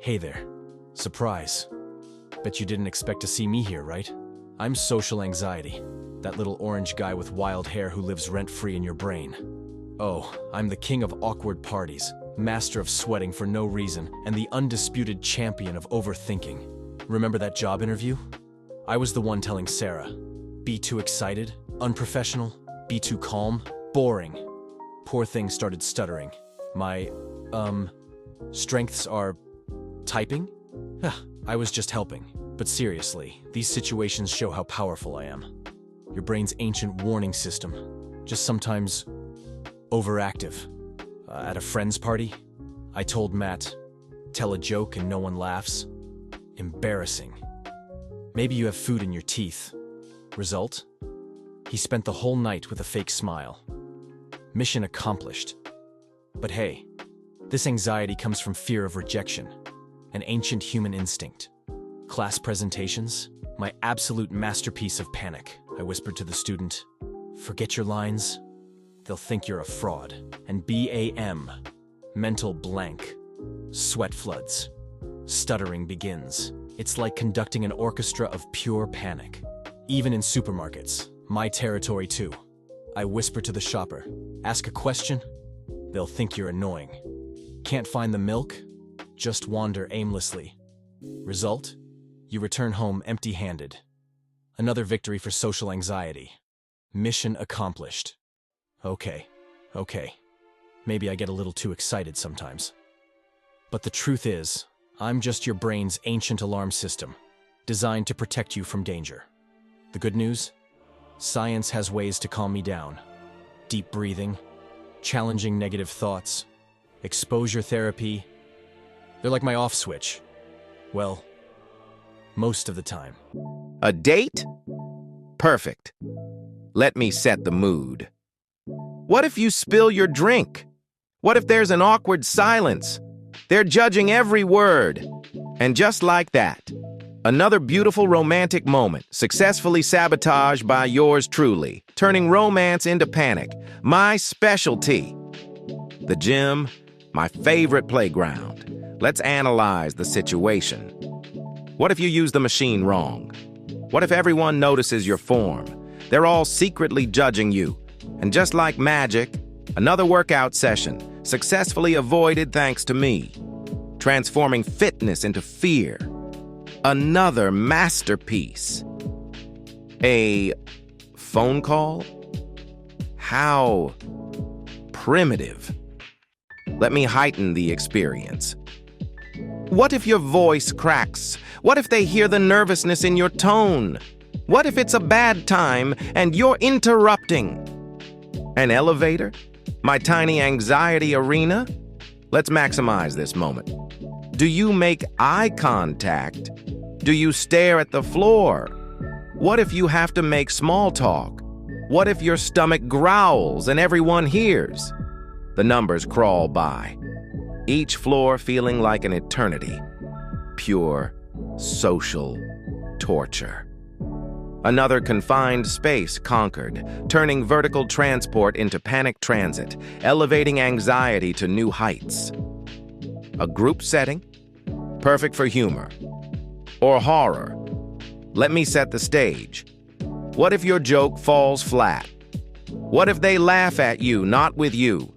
Hey there. Surprise. Bet you didn't expect to see me here, right? I'm social anxiety, that little orange guy with wild hair who lives rent-free in your brain. Oh, I'm the king of awkward parties, master of sweating for no reason, and the undisputed champion of overthinking. Remember that job interview? I was the one telling Sarah, be too excited, unprofessional, be too calm, boring. Poor thing started stuttering. My, strengths are typing? I was just helping. But seriously, these situations show how powerful I am. Your brain's ancient warning system, just sometimes overactive. At a friend's party, I told Matt, tell a joke and no one laughs. Embarrassing. Maybe you have food in your teeth. Result? He spent the whole night with a fake smile. Mission accomplished. But hey, this anxiety comes from fear of rejection, an ancient human instinct. Class presentations, my absolute masterpiece of panic. I whispered to the student, forget your lines, they'll think you're a fraud. And BAM, mental blank, sweat floods, stuttering begins. It's like conducting an orchestra of pure panic. Even in supermarkets, my territory too. I whisper to the shopper, ask a question, they'll think you're annoying. Can't find the milk? Just wander aimlessly. Result? You return home empty-handed. Another victory for social anxiety. Mission accomplished. Okay. Maybe I get a little too excited sometimes. But the truth is, I'm just your brain's ancient alarm system, designed to protect you from danger. The good news? Science has ways to calm me down. Deep breathing, challenging negative thoughts, exposure therapy. They're like my off switch. Well, most of the time. A date? Perfect. Let me set the mood. What if you spill your drink? What if there's an awkward silence? They're judging every word. And just like that, another beautiful romantic moment, successfully sabotaged by yours truly, turning romance into panic. My specialty. The gym, my favorite playground. Let's analyze the situation. What if you use the machine wrong? What if everyone notices your form? They're all secretly judging you. And just like magic, another workout session, successfully avoided thanks to me. Transforming fitness into fear. Another masterpiece. A phone call? How primitive. Let me heighten the experience. What if your voice cracks? What if they hear the nervousness in your tone? What if it's a bad time and you're interrupting? An elevator? My tiny anxiety arena? Let's maximize this moment. Do you make eye contact? Do you stare at the floor? What if you have to make small talk? What if your stomach growls and everyone hears? The numbers crawl by, each floor feeling like an eternity. Pure social torture. Another confined space conquered, turning vertical transport into panic transit, elevating anxiety to new heights. A group setting? Perfect for humor. Or horror. Let me set the stage. What if your joke falls flat? What if they laugh at you, not with you?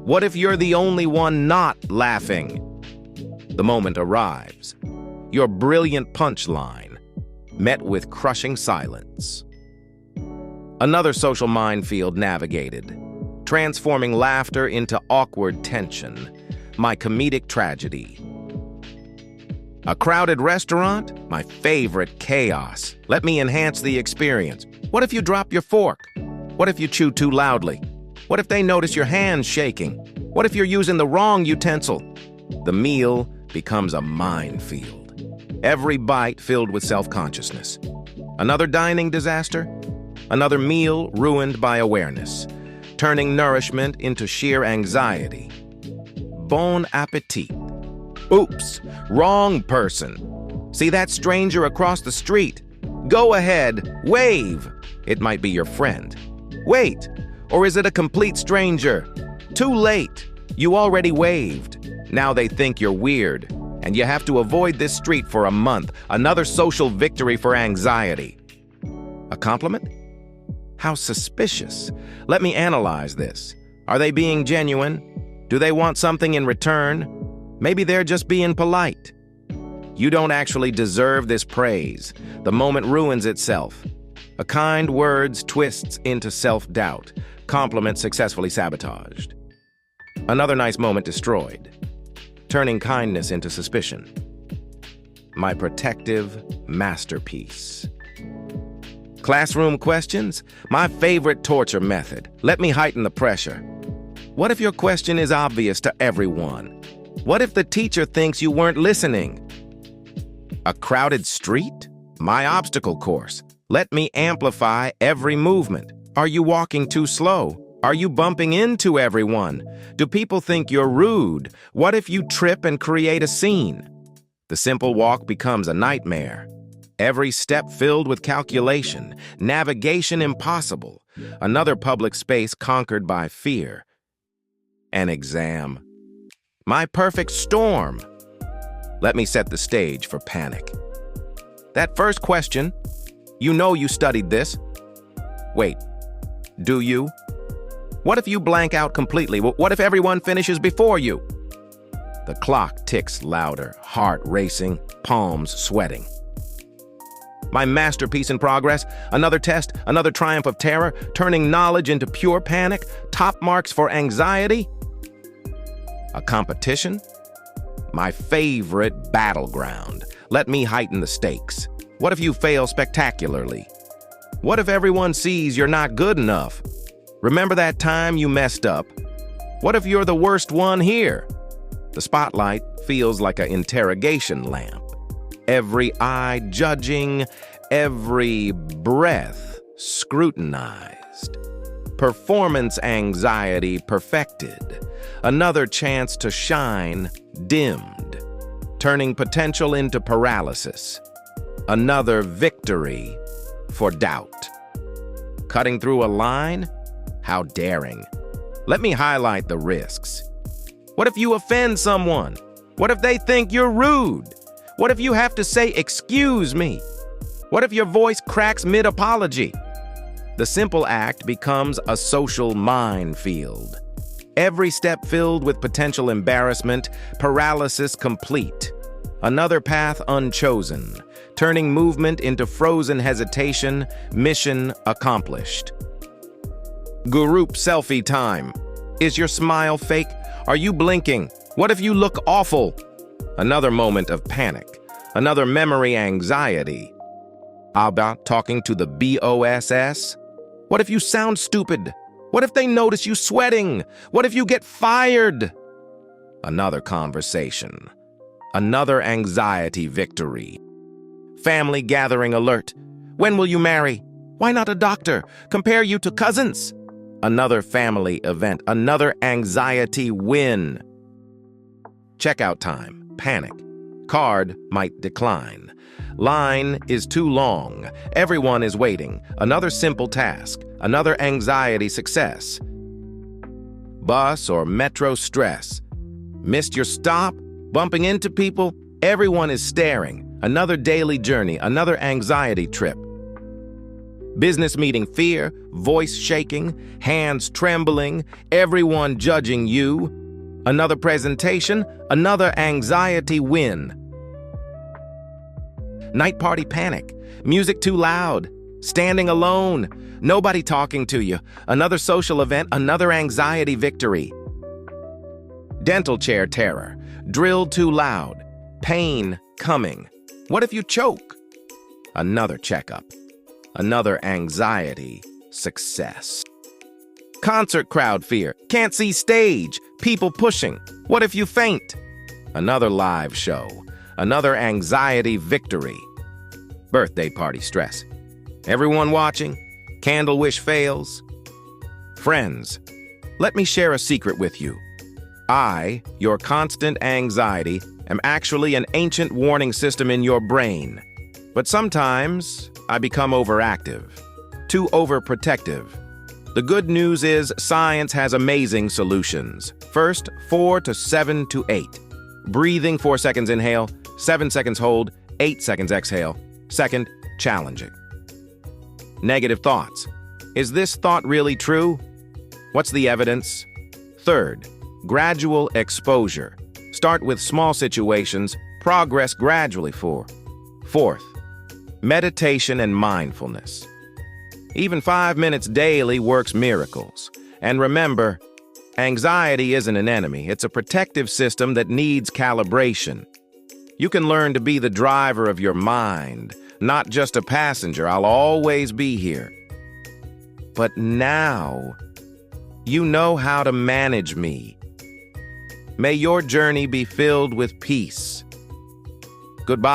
What if you're the only one not laughing? The moment arrives. Your brilliant punchline, met with crushing silence. Another social minefield navigated, transforming laughter into awkward tension. My comedic tragedy. A crowded restaurant? My favorite chaos. Let me enhance the experience. What if you drop your fork? What if you chew too loudly? What if they notice your hands shaking? What if you're using the wrong utensil? The meal becomes a minefield. Every bite filled with self-consciousness. Another dining disaster? Another meal ruined by awareness, turning nourishment into sheer anxiety. Bon appetit. Oops, wrong person. See that stranger across the street? Go ahead, wave. It might be your friend. Wait, or is it a complete stranger? Too late. You already waved. Now they think you're weird. And you have to avoid this street for a month. Another social victory for anxiety. A compliment? How suspicious. Let me analyze this. Are they being genuine? Do they want something in return? Maybe they're just being polite. You don't actually deserve this praise. The moment ruins itself. A kind word twists into self-doubt. Compliment successfully sabotaged. Another nice moment destroyed. Turning kindness into suspicion. My protective masterpiece. Classroom questions? My favorite torture method. Let me heighten the pressure. What if your question is obvious to everyone? What if the teacher thinks you weren't listening? A crowded street? My obstacle course. Let me amplify every movement. Are you walking too slow? Are you bumping into everyone? Do people think you're rude? What if you trip and create a scene? The simple walk becomes a nightmare. Every step filled with calculation, navigation impossible. Another public space conquered by fear. An exam. My perfect storm. Let me set the stage for panic. That first question, you know you studied this. Wait, do you? What if you blank out completely? What if everyone finishes before you? The clock ticks louder, heart racing, palms sweating. My masterpiece in progress, another test, another triumph of terror, turning knowledge into pure panic, top marks for anxiety. A competition? My favorite battleground. Let me heighten the stakes. What if you fail spectacularly? What if everyone sees you're not good enough? Remember that time you messed up? What if you're the worst one here? The spotlight feels like an interrogation lamp. Every eye judging, every breath scrutinized. Performance anxiety perfected. Another chance to shine dimmed. Turning potential into paralysis. Another victory for doubt. Cutting through a line? How daring. Let me highlight the risks. What if you offend someone? What if they think you're rude? What if you have to say, "Excuse me"? What if your voice cracks mid-apology? The simple act becomes a social minefield. Every step filled with potential embarrassment, paralysis complete. Another path unchosen, turning movement into frozen hesitation, mission accomplished. Group selfie time. Is your smile fake? Are you blinking? What if you look awful? Another moment of panic. Another memory anxiety. How about talking to the BOSS? What if you sound stupid? What if they notice you sweating? What if you get fired? Another conversation. Another anxiety victory. Family gathering alert. When will you marry? Why not a doctor? Compare you to cousins? Another family event. Another anxiety win. Checkout time. Panic. Card might decline. Line is too long. Everyone is waiting. Another simple task. Another anxiety success. Bus or metro stress. Missed your stop? Bumping into people? Everyone is staring. Another daily journey. Another anxiety trip. Business meeting fear, voice shaking, hands trembling, everyone judging you. Another presentation, another anxiety win. Night party panic, music too loud, standing alone, nobody talking to you. Another social event, another anxiety victory. Dental chair terror, drill too loud, pain coming. What if you choke? Another checkup. Another anxiety success. Concert crowd fear. Can't see stage. People pushing. What if you faint? Another live show. Another anxiety victory. Birthday party stress. Everyone watching. Candle wish fails. Friends, let me share a secret with you. I, your constant anxiety, am actually an ancient warning system in your brain. But sometimes I become overactive, too overprotective. The good news is science has amazing solutions. First, 4 to 7 to 8. Breathing, 4 seconds inhale, 7 seconds hold, 8 seconds exhale. Second, challenging. Negative thoughts. Is this thought really true? What's the evidence? Third, gradual exposure. Start with small situations, progress gradually. Fourth, meditation and mindfulness. Even 5 minutes daily works miracles. And remember, anxiety isn't an enemy. It's a protective system that needs calibration. You can learn to be the driver of your mind, not just a passenger. I'll always be here. But now, you know how to manage me. May your journey be filled with peace. Goodbye.